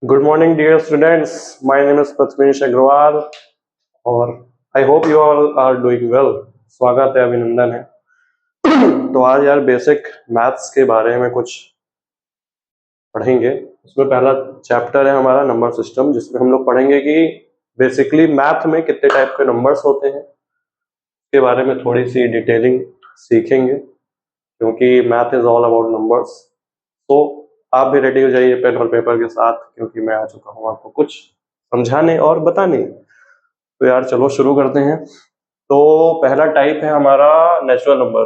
Good morning, dear students. My name is Prathamesh Agrawal और I hope you all are doing well. स्वागत है, अभिनंदन है। तो आज यार बेसिक मैथ्स के बारे में कुछ पढ़ेंगे। उसमें पहला चैप्टर है हमारा नंबर सिस्टम, जिसमें हम लोग पढ़ेंगे कि बेसिकली मैथ में कितने टाइप के नंबर्स होते हैं, इसके बारे में थोड़ी सी डिटेलिंग सीखेंगे, क्योंकि math is all about numbers. तो आप भी रेडी हो जाइए पेन और पेपर के साथ, क्योंकि मैं आ चुका हूँ आपको कुछ समझाने और बताने। तो यार चलो शुरू करते हैं। तो पहला टाइप है हमारा नेचुरल नंबर।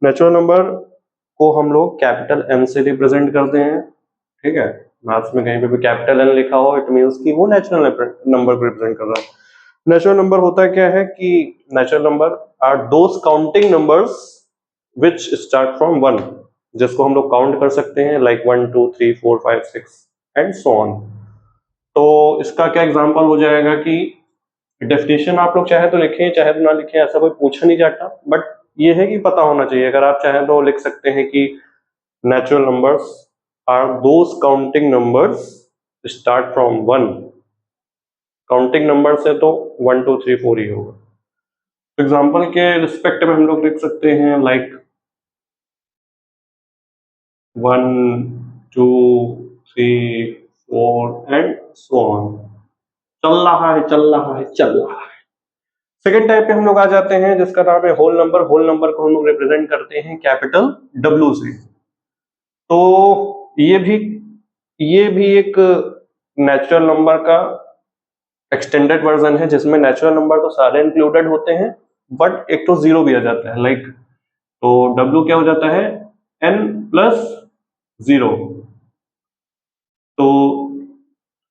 नेचुरल नंबर को हम लोग कैपिटल एन से रिप्रेजेंट करते हैं। ठीक है, मैथ्स में कहीं पे भी कैपिटल एन लिखा हो, इट मींस कि वो नेचुरल नंबर को रिप्रेजेंट कर रहा है। नेचुरल नंबर होता है क्या है कि natural number are those counting numbers which start from 1, जिसको हम लोग काउंट कर सकते हैं, लाइक 1 2 3 4 5 6 एंड सो ऑन। तो इसका क्या एग्जांपल हो जाएगा कि डेफिनेशन आप लोग चाहे तो लिखें चाहे तो ना लिखें, ऐसा कोई पूछा नहीं जाता, बट ये है कि पता होना चाहिए। अगर आप चाहें तो लिख सकते हैं कि natural numbers are those counting numbers start from 1। Counting number से तो 1 2 3 4 ही होगा। एग्जाम्पल के रिस्पेक्ट में हम लोग लिख सकते हैं लाइक 1 2 3 4 एंड सो ऑन। चल रहा है चल रहा है चल रहा है। सेकेंड टाइप पे हम लोग आ जाते हैं, जिसका नाम है होल नंबर। होल नंबर को हम लोग रिप्रेजेंट करते हैं कैपिटल डब्ल्यू से। तो ये भी एक नेचुरल नंबर का एक्सटेंडेड वर्जन है, जिसमें नेचुरल नंबर तो सारे इंक्लूडेड होते हैं, बट एक तो जीरो भी आ जाता है। लाइक तो डब्ल्यू क्या हो जाता है, n प्लस 0। तो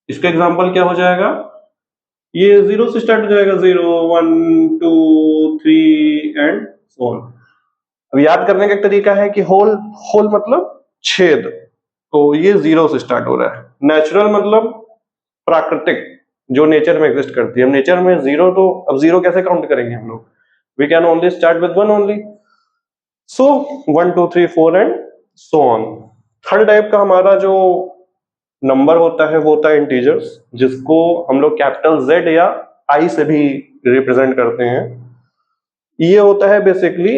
इसका एग्जांपल क्या हो जाएगा, ये 0 से स्टार्ट हो जाएगा, 0 1 2 3 एंड सो ऑन। अब याद करने का एक तरीका है कि होल होल मतलब छेद, तो ये 0 से स्टार्ट हो रहा है। नेचुरल मतलब प्राकृतिक, जो नेचर में एग्जिस्ट करती है। अब नेचर में 0, तो अब 0 कैसे काउंट करेंगे हम लोग, we can only start with 1 only. So 1 2 3 4 and so on. Third type का हमारा जो नंबर होता है वो होता है इंटीजर्स, जिसको हम लोग कैपिटल Z या I से भी रिप्रेजेंट करते हैं। ये होता है basically,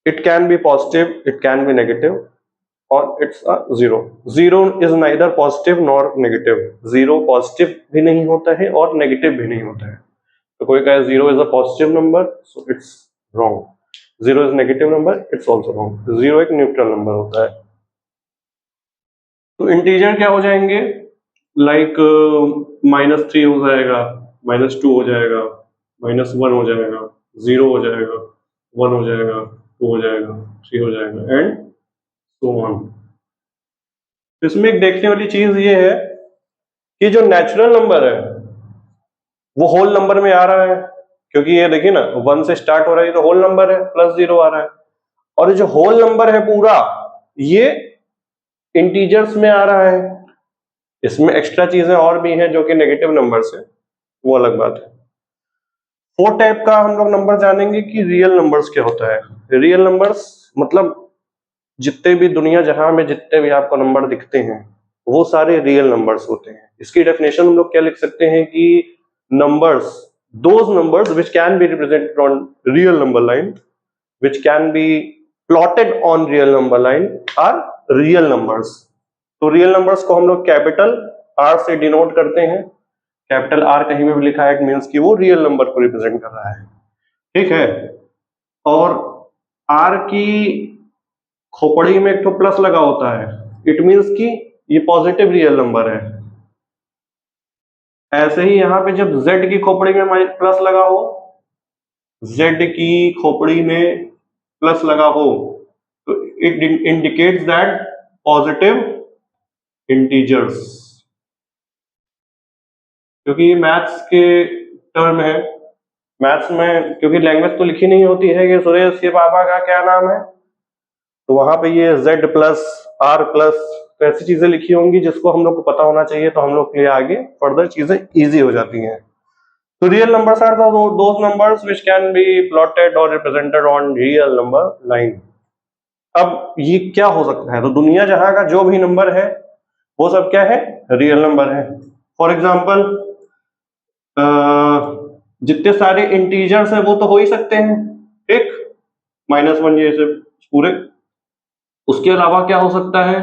it can be positive, it can be negative, और it's a zero. Zero is neither positive nor negative. Zero positive भी नहीं होता है और नेगेटिव भी नहीं होता है। तो कोई कहे zero is a positive number, so it's wrong. Zero is negative number, it's also wrong. Zero एक न्यूट्रल नंबर होता है। तो इंटीजर क्या हो जाएंगे, लाइक -3 हो जाएगा, -2 हो जाएगा, -1 हो जाएगा, 0 हो जाएगा, 1 हो जाएगा, 2 हो जाएगा, 3 हो जाएगा एंड सो ऑन। इसमें एक देखने वाली चीज ये है कि जो नेचुरल नंबर है वो होल नंबर में आ रहा है, क्योंकि ये देखिए ना 1 से स्टार्ट हो रहा है, तो होल नंबर है, +0 आ रहा है। और जो होल नंबर है पूरा, ये इंटीजर्स में आ रहा है। इसमें एक्स्ट्रा चीजें और भी हैं जो कि नेगेटिव नंबर्स है, वो अलग बात है। फोर्थ टाइप का हम लोग नंबर जानेंगे कि रियल नंबर्स क्या होता है। रियल नंबर्स मतलब जितने भी दुनिया जहां में जितने भी आपको नंबर दिखते हैं, वो सारे रियल नंबर्स होते हैं। इसकी डेफिनेशन हम लोग क्या लिख सकते हैं कि numbers, those numbers which can be represented on real number line, which can be plotted on real number line, are real numbers. तो रियल नंबर्स को हम लोग कैपिटल R से डिनोट करते हैं। कैपिटल R कहीं में भी लिखा है, इट मींस कि वो रियल नंबर को रिप्रेजेंट कर रहा है। ठीक है, और R की खोपड़ी में एक तो प्लस लगा होता है, इट मींस कि ये पॉजिटिव रियल नंबर है। ऐसे ही यहां पे जब Z की खोपड़ी में प्लस लगा हो, Z की खोपड़ी में प्लस लगा हो, तो it indicates that positive integers. क्योंकि मैथ्स के टर्म है, मैथ्स में क्योंकि लैंग्वेज तो लिखी नहीं होती है कि सुरेश के पापा का क्या नाम है, तो वहां पे ये Z प्लस R प्लस, तो ऐसी चीजें लिखी होंगी जिसको हम लोग को पता होना चाहिए, तो हम लोग के लिए आगे फर्दर चीजें इजी हो जाती हैं। तो real numbers are those numbers which can be plotted और represented on real number line. अब ये क्या हो सकता है, तो दुनिया जहां का जो भी नंबर है वो सब क्या है, रियल नंबर है। फॉर एग्जाम्पल जितने सारे इंटीजर्स हैं वो तो हो ही सकते हैं, ठीक, -1 ये सब पूरे। उसके अलावा क्या हो सकता है,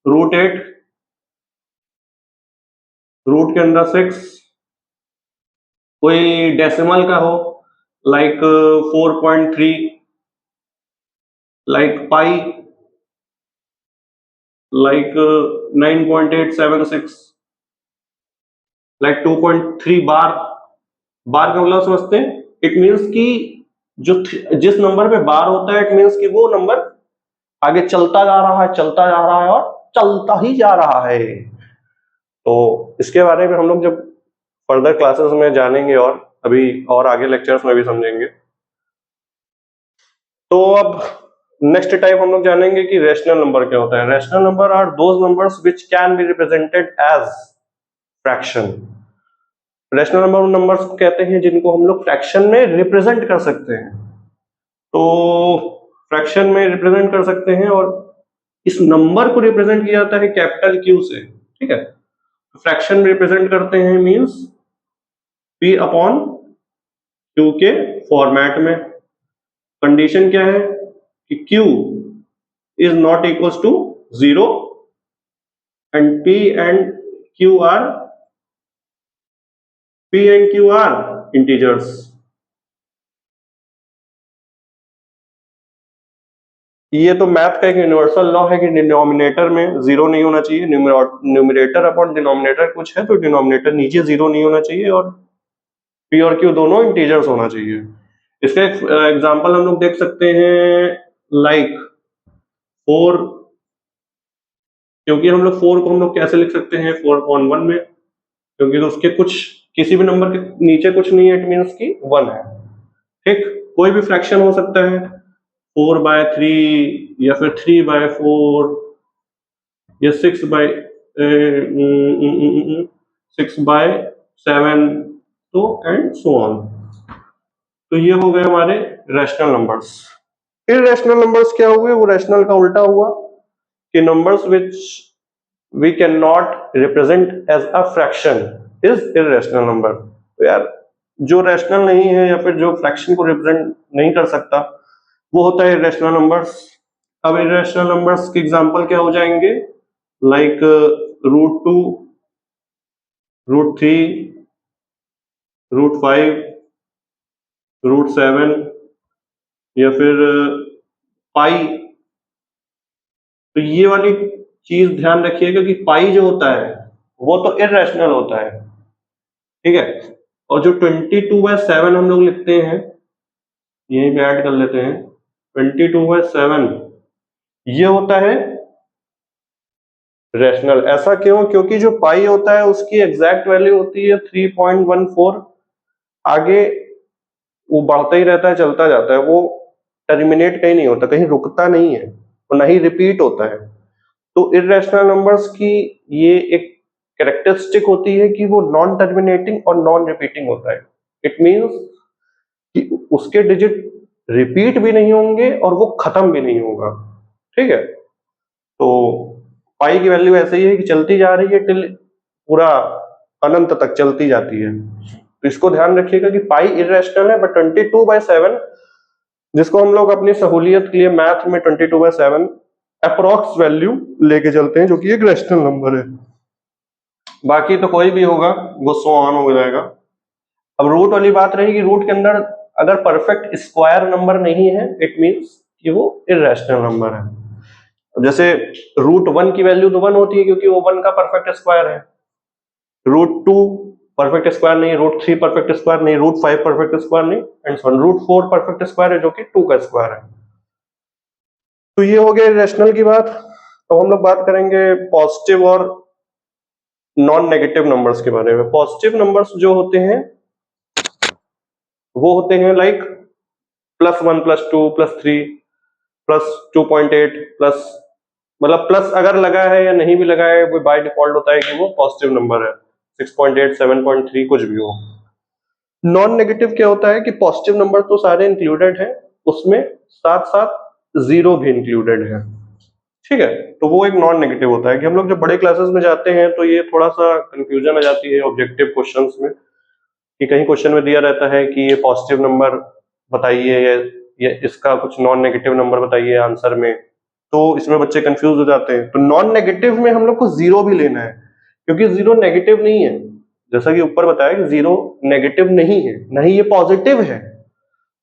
√8, रूट के अंदर 6, कोई डेसिमल का हो लाइक 4.3, लाइक पाई, लाइक 9.876, लाइक 2.3 बार। बार का मतलब समझते हैं, इट मीन्स कि जिस नंबर पे बार होता है इट मीन्स कि वो नंबर आगे चलता जा रहा है, चलता जा रहा है और चलता ही जा रहा है। तो इसके बारे में हम लोग जब फर्दर क्लासेस में जानेंगे और अभी और आगे लेक्चर्स में भी समझेंगे। तो अब नेक्स्ट टाइप हम लोग जानेंगे कि रेशनल नंबर क्या होता है। Rational number are those numbers which can be represented as fraction. Rational number उन नंबर्स को कहते हैं जिनको हम लोग फ्रैक्शन में रिप्रेजेंट कर सकते हैं। तो फ्रैक्शन में रिप्रेजेंट कर सकते हैं और इस नंबर को रिप्रेजेंट किया जाता है कैपिटल क्यू से, ठीक है। फ्रैक्शन में रिप्रेजेंट करते हैं मींस p अपॉन q के फॉर्मेट में। कंडीशन क्या है कि q is not equals to 0 and p and q are integers. ये तो मैथ का एक यूनिवर्सल लॉ है कि डिनोमिनेटर में 0 नहीं होना चाहिए, न्यूमरेटर अपॉन डिनोमिनेटर कुछ है तो डिनोमिनेटर नीचे 0 नहीं होना चाहिए और p और q दोनों इंटीजर्स होना चाहिए। इसका एक एग्जांपल हम लोग देख सकते हैं लाइक 4, क्योंकि हम लोग 4 को हम लोग कैसे लिख सकते हैं 4/1 में, क्योंकि तो उसके कुछ किसी भी नंबर के नीचे कुछ नहीं है, इट मीन्स कि 1 है, ठीक। कोई भी फ्रैक्शन हो सकता है 4/3 या फिर 3/4 या 6/7 तो एंड सो ऑन। तो ये हो गए हमारे रैशनल नंबर्स। इररेशनल नंबर्स क्या हुए, वो रैशनल का उल्टा हुआ कि numbers which we can not represent as a fraction is irrational number. तो यार जो रैशनल नहीं है या फिर जो फ्रैक्शन को रिप्रेजेंट नहीं कर सकता वो होता है इररेशनल नंबर्स। अब इररेशनल नंबर्स के एग्जांपल क्या हो जाएंगे, लाइक √2, √3, √5, √7 या फिर पाई। तो ये वाली चीज ध्यान रखिएगा कि पाई जो होता है वो तो इररेशनल होता है, ठीक है। और जो 22/7 हम लोग लिखते हैं, यहीं पे ऐड कर लेते हैं 22/7, ये होता है रैशनल। ऐसा क्यों, क्योंकि जो पाई होता है उसकी एग्जैक्ट वैल्यू होती है 3.14, आगे वो बढ़ता ही रहता है, चलता जाता है, वो टर्मिनेट कहीं नहीं होता, कहीं रुकता नहीं है और ना ही रिपीट होता है। तो इररेशनल नंबर्स की ये एक कैरेक्टरिस्टिक होती है कि वो नॉन टर्मिनेटिंग और नॉन रिपीटिंग होता है। इट मींस कि उसके डिजिट रिपीट भी नहीं होंगे और वो खत्म भी नहीं होगा, ठीक है। तो पाई की वैल्यू ऐसे ही है कि चलती जा रही है टिल पूरा अनंत तक चलती जाती है। तो इसको ध्यान रखिएगा कि पाई इररेशनल है, बट 22/7 जिसको हम लोग अपनी सहूलियत के लिए मैथ में 22/7 अप्रोक्स वैल्यू लेके चलते हैं, जो कि एक रैशनल नंबर है। बाकी तो कोई भी होगा वो सो ऑन हो जाएगा। अब रूट वाली बात रही कि रूट के अंदर अगर परफेक्ट स्क्वायर नंबर नहीं है इट मींस कि वो इररेशनल नंबर है। जैसे √1 की वैल्यू तो 1 होती है क्योंकि वो 1 का परफेक्ट स्क्वायर है। √2 परफेक्ट स्क्वायर नहीं, √3 परफेक्ट स्क्वायर नहीं, √5 परफेक्ट स्क्वायर नहीं, and so on. √4 perfect square है जो कि 2 का स्क्वायर है। तो ये हो गया रैशनल की बात। तो हम लोग बात करेंगे पॉजिटिव और नॉन नेगेटिव नंबर्स के बारे में। पॉजिटिव नंबर्स जो होते हैं वो होते हैं लाइक +1, +2, +3, +2.8 प्लस, मतलब प्लस अगर लगा है या नहीं भी लगा है वो बाय डिफॉल्ट होता है कि वो पॉजिटिव नंबर है, 6.8, 7.3 कुछ भी हो। नॉन नेगेटिव क्या होता है कि पॉजिटिव नंबर तो सारे इंक्लूडेड है, उसमें साथ साथ जीरो भी इंक्लूडेड है। ठीक है, तो वो एक नॉन नेगेटिव होता है कि हम लोग जब बड़े क्लासेस में जाते हैं तो ये थोड़ा सा कंफ्यूजन आ जाती है ऑब्जेक्टिव क्वेश्चंस में, कि कहीं क्वेश्चन में दिया रहता है कि ये पॉजिटिव नंबर बताइए या इसका कुछ नॉन नेगेटिव नंबर बताइए आंसर में, तो इसमें बच्चे कंफ्यूज हो जाते हैं। तो नॉन नेगेटिव में हम लोग को जीरो भी लेना है, क्योंकि जीरो नेगेटिव नहीं है, जैसा कि ऊपर बताया कि जीरो नेगेटिव नहीं है, नहीं ये पॉजिटिव है।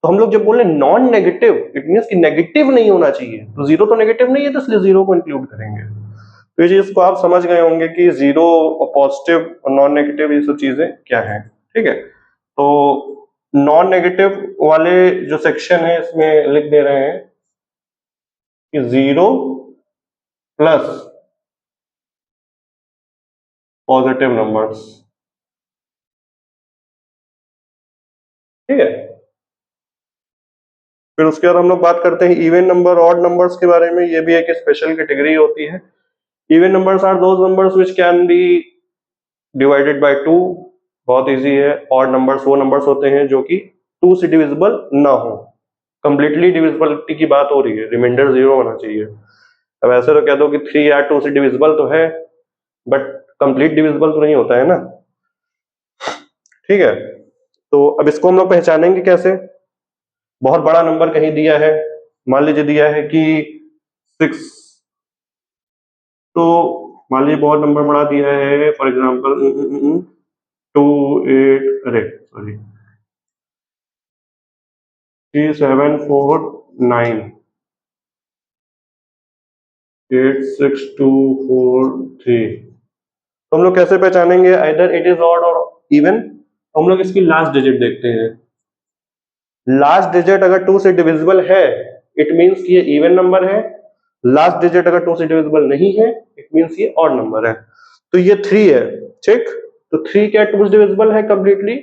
तो हम लोग जब बोले नॉन नेगेटिव, इट मींस कि नेगेटिव नहीं होना चाहिए, तो जीरो तो नेगेटिव नहीं है, तो इसलिए जीरो को इंक्लूड करेंगे। तो ये चीज को आप समझ गए होंगे कि जीरो और पॉजिटिव और नॉन नेगेटिव ये सब चीजें क्या है। ठीक है, तो नॉन नेगेटिव वाले जो सेक्शन है इसमें लिख दे रहे हैं कि जीरो प्लस पॉजिटिव नंबर्स। ठीक है, फिर उसके बाद हम लोग बात करते हैं इवन नंबर ऑड नंबर्स के बारे में। ये भी एक स्पेशल कैटेगरी होती है। Even numbers are those numbers which can be divided by two, बहुत इजी है। ऑड नंबर्स वो नंबर्स होते हैं जो कि टू से डिविजिबल ना हो। कंप्लीटली डिविजिबिलिटी की बात हो रही है, रिमाइंडर जीरो होना चाहिए। अब ऐसे तो कह दो कि थ्री या टू से डिविजिबल तो है, बट कंप्लीट डिविजिबल तो नहीं होता है ना। ठीक है, तो अब इसको हम लोग पहचानेंगे कैसे। बहुत बड़ा नंबर कहीं दिया है, मान लीजिए दिया है कि 6, तो मान लीजिए बहुत नंबर बड़ा दिया है, फॉर एग्जाम्पल 2 8 अरे सॉरी 3 7 4 9 8 6 2 4 3। तो हम लोग कैसे पहचानेंगे आइदर इट इज ऑड और इवन। तो हम लोग इसकी लास्ट डिजिट देखते हैं। लास्ट डिजिट अगर 2 से डिविजिबल है, इट मींस कि ये इवन नंबर है। लास्ट डिजिट अगर 2 से डिविजिबल नहीं है, इट मींस ये ऑड नंबर है। तो ये 3 है, ठीक। तो 3 क्या 2 से डिविजिबल है completely?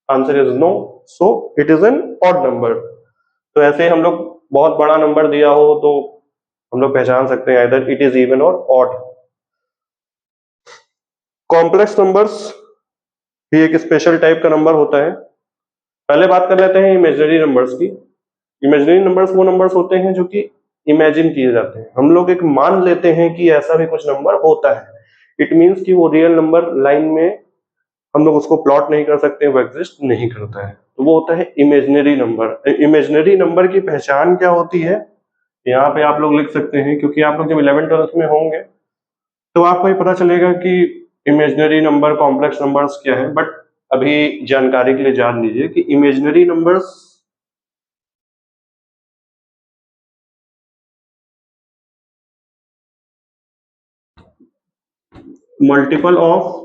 Answer is no, so it is an odd number. तो ऐसे हम लोग बहुत बड़ा नंबर दिया हो तो हम लोग पहचान सकते हैं आइदर इट इज इवन और ऑड। कॉम्प्लेक्स नंबर्स भी एक स्पेशल टाइप का नंबर होता है। पहले बात कर लेते हैं इमेजिनरी नंबर्स की। इमेजिनरी नंबर्स वो नंबर्स होते हैं जो कि इमेजिन किए जाते हैं। हम लोग एक मान लेते हैं कि ऐसा भी कुछ नंबर होता है। इट मींस कि वो रियल नंबर लाइन में हम लोग उसको प्लॉट नहीं कर सकते, वो एग्जिस्ट नहीं करता है, तो वो होता है इमेजिनरी नंबर। इमेजिनरी नंबर की पहचान क्या होती है, यहाँ पे आप लोग लिख सकते हैं, क्योंकि आप लोग जब 11th-12th में होंगे तो आपको ये पता चलेगा कि इमेजिनरी नंबर कॉम्प्लेक्स नंबर्स क्या है। बट अभी जानकारी के लिए जान लीजिए कि imaginary numbers multiple of,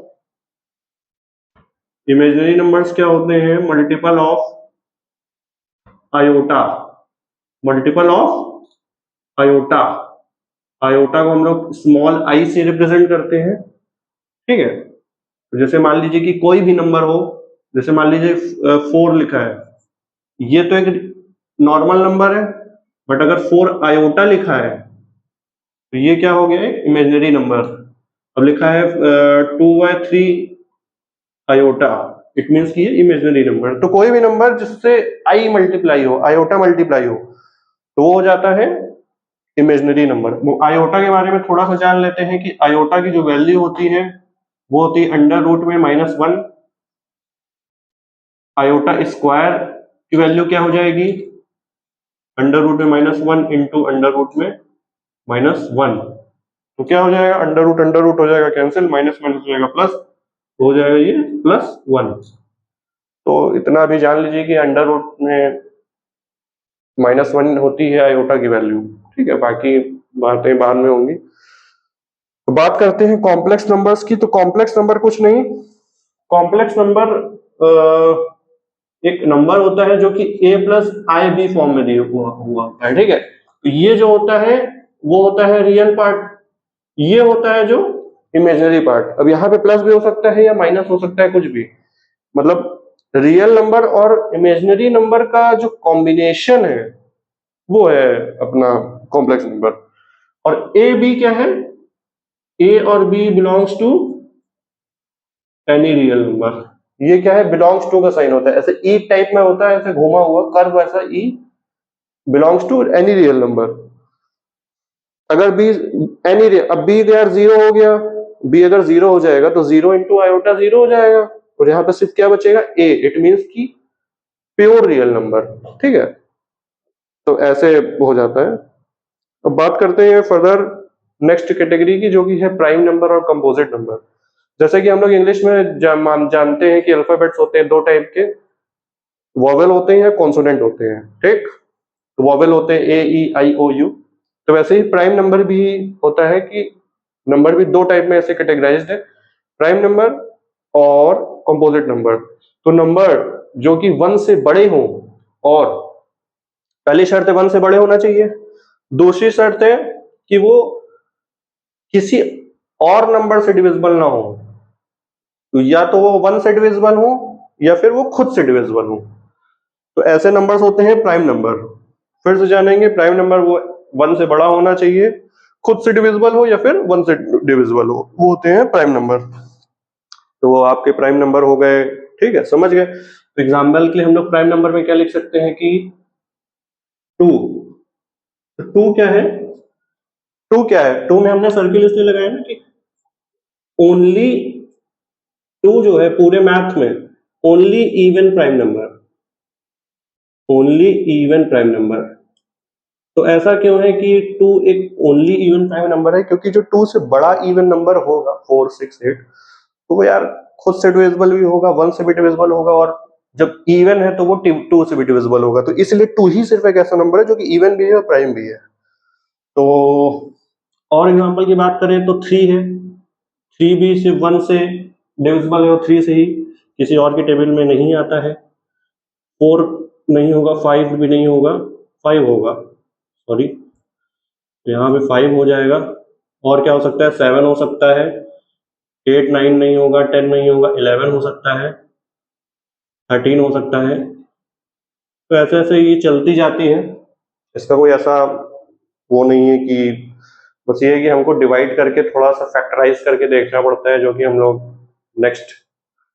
imaginary numbers क्या होते हैं? Multiple of iota, multiple of iota. Iota को हम लोग स्मॉल आई से रिप्रेजेंट करते हैं। ठीक है, तो जैसे मान लीजिए कि कोई भी नंबर हो, जैसे मान लीजिए 4 लिखा है, ये तो एक नॉर्मल नंबर है, बट अगर 4 आयोटा लिखा है तो ये क्या हो गया? एक इमेजिनरी नंबर। अब लिखा है 2/3 आयोटा, इट मींस कि ये इमेजिनरी नंबर। तो कोई भी नंबर जिससे आई मल्टीप्लाई हो, आयोटा मल्टीप्लाई हो, तो वो हो जाता है इमेजिनरी नंबर। आयोटा के बारे में थोड़ा सा जान लेते हैं कि आयोटा की जो वैल्यू होती है वो होती है अंडर रूट में -1। आयोटा स्क्वायर की वैल्यू क्या हो जाएगी? अंडर रूट में -1 इंटू अंडर रूट में -1। तो क्या हो जाएगा? अंडर रूट हो जाएगा कैंसिल, माइनस माइनस हो जाएगा प्लस, तो हो जाएगा ये +1। तो इतना भी जान लीजिए कि अंडर रूट में -1 होती है आयोटा की वैल्यू। ठीक है, बाकी बातें बाद में होंगी। तो बात करते हैं कॉम्प्लेक्स नंबर्स की। तो कॉम्प्लेक्स नंबर कुछ नहीं, कॉम्प्लेक्स नंबर एक नंबर होता है जो कि a+ib फॉर्म में दिया हुआ होता है। ठीक है, तो ये जो होता है वो होता है रियल पार्ट, ये होता है जो इमेजिनरी पार्ट। अब यहाँ पे प्लस भी हो सकता है या माइनस हो सकता है, कुछ भी, मतलब रियल नंबर और इमेजिनरी नंबर का जो कॉम्बिनेशन है वो है अपना कॉम्प्लेक्स नंबर। और ए बी क्या है? ए और B belongs to any real number. ये क्या है? बिलोंग्स टू का साइन होता है, ऐसे ई टाइप में होता है, ऐसे घुमा हुआ कर्व, ऐसा e belongs to any real number. अगर बी एनी अब बी देयर 0 हो गया, बी अगर 0 हो जाएगा तो 0 इंटू आयोटा 0 हो जाएगा, और यहाँ पे सिर्फ क्या बचेगा ए, इट मीन्स की प्योर रियल नंबर। ठीक है, तो ऐसे हो जाता है। अब बात करते हैं फर्दर नेक्स्ट कैटेगरी की, जो कि है प्राइम नंबर और कंपोजिट नंबर। जैसे कि हम लोग इंग्लिश में जानते हैं कि अल्फाबेट्स होते हैं दो टाइप के, वॉवेल होते हैं या कॉन्सोनेंट होते हैं। ठीक, तो वॉवेल होते हैं ए ई आई ओ यू। तो वैसे ही प्राइम नंबर भी होता है कि नंबर भी दो टाइप में ऐसे कैटेगराइज्ड है, प्राइम नंबर और कंपोजिट नंबर। तो नंबर जो कि 1 से बड़े हों, और पहली शर्त है 1 से बड़े होना चाहिए, दूसरी शर्त है कि वो किसी और नंबर से डिविजिबल ना हो, तो या तो वो 1 से डिविजिबल हो या फिर वो खुद से डिविजिबल हो। तो ऐसे नंबर्स होते हैं प्राइम नंबर। फिर से जानेंगे, प्राइम नंबर वो 1 से बड़ा होना चाहिए, खुद से डिविजिबल हो या फिर 1 से डिविजिबल हो, वो होते हैं प्राइम नंबर। तो वो आपके प्राइम नंबर हो गए। ठीक है, समझ गए। तो एग्जाम्पल के लिए हम लोग प्राइम नंबर में क्या लिख सकते हैं कि 2। तो 2 क्या है, 2 क्या है, 2 में हमने सर्किल इसलिए लगाया ना कि ओनली 2 जो है पूरे मैथ में only even prime number, only even prime number. तो ऐसा क्यों है कि 2 एक ओनली इवन प्राइम नंबर है, क्योंकि जो 2 से बड़ा इवन नंबर होगा 4, 6, 8, तो वो यार खुद से डिविजिबल भी होगा, 1 से भी डिविजिबल होगा, और जब इवन है तो वो 2 से भी डिविजिबल होगा। तो इसलिए 2 ही सिर्फ एक ऐसा नंबर है जो कि इवन भी है और प्राइम भी है। तो और एग्जांपल की बात करें तो 3 है, 3 भी सिर्फ 1 से डिविजिबल है और 3 से ही, किसी और के टेबल में नहीं आता है। 4 नहीं होगा, 5 भी नहीं होगा, 5 होगा, सॉरी, यहाँ पे 5 हो जाएगा। और क्या हो सकता है, 7 हो सकता है, 8, 9 नहीं होगा, 10 नहीं होगा, 11 हो सकता है, 13 हो सकता है। तो ऐसे ऐसे ये चलती जाती है, इसका कोई ऐसा वो नहीं है कि, बस ये है कि हमको डिवाइड करके थोड़ा सा फैक्टराइज करके देखना पड़ता है, जो कि हम लोग नेक्स्ट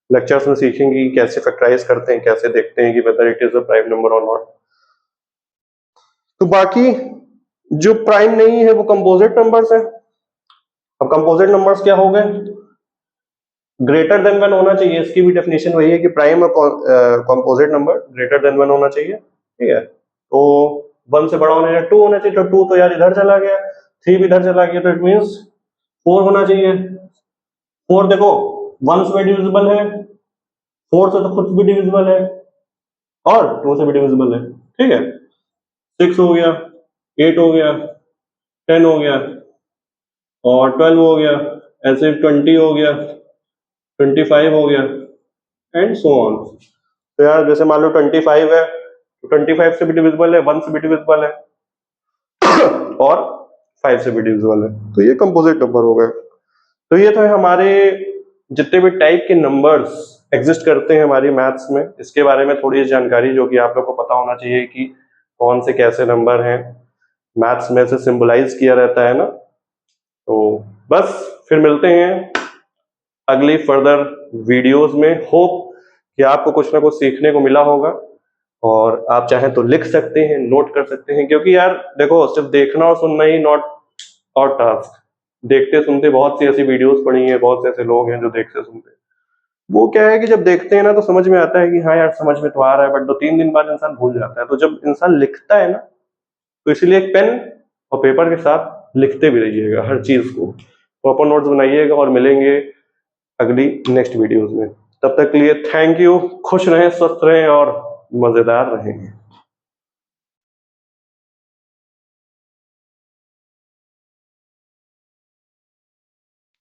लेक्चर्स में सीखेंगे कि कैसे फैक्टराइज करते हैं, कैसे देखते हैं कि whether it is a prime number और नॉट। तो बाकी जो प्राइम नहीं है वो कंपोजिट नंबर्स है। अब कंपोजिट नंबर्स क्या हो गए, ग्रेटर देन 1 होना चाहिए, इसकी भी डेफिनेशन वही है कि प्राइम और कंपोजिट नंबर ग्रेटर देन 1 होना चाहिए। ठीक है, तो 1 से बड़ा होना चाहिए, 2 होना चाहिए, तो 2 तो यार इधर चला गया, 3 भी इधर चला गया, तो इट मींस 4 होना चाहिए। 4 देखो 1 से भी डिविजिबल है, 4 से तो खुद भी डिविजिबल है, और 2 से भी डिविजिबल है। ठीक है, 6 हो गया, 8 हो गया, 10 हो गया, और 12 हो गया, ऐसे 20 हो गया, 25 हो गया, एंड सो ऑन। तो यार जैसे मान लो 25 है, तो 25 से भी डिविजिबल है, 1 से भी डिविजिबल है, और 5 से भी डिविजिबल है, तो ये कंपोजिट नंबर हो गए। तो ये तो है हमारे जितने भी टाइप के नंबर्स एग्जिस्ट करते हैं हमारी मैथ्स में, इसके बारे में थोड़ी जानकारी जो कि आप लोग को पता होना चाहिए कि कौन से कैसे नंबर हैं, मैथ्स में से सिंबलाइज किया रहता है ना। तो बस फिर मिलते हैं अगली फर्दर वीडियोस में। होप कि आपको कुछ ना कुछ सीखने को मिला होगा, और आप चाहें तो लिख सकते हैं, नोट कर सकते हैं, क्योंकि यार देखो सिर्फ देखना और सुनना ही नॉट और टास्क, देखते सुनते बहुत सी ऐसी वीडियोस पड़ी हैं, बहुत से ऐसे लोग हैं जो देखते सुनते, वो क्या है कि जब देखते हैं ना तो समझ में आता है कि हाँ यार समझ में तो आ रहा है, बट 2-3 दिन बाद इंसान भूल जाता है। तो जब इंसान लिखता है ना, तो इसलिए एक पेन और पेपर के साथ लिखते भी रहिएगा हर चीज को, प्रॉपर नोट्स बनाइएगा, और मिलेंगे अगली नेक्स्ट वीडियोस में। तब तक के लिए थैंक यू, खुश रहें, स्वस्थ रहें और मजेदार रहें।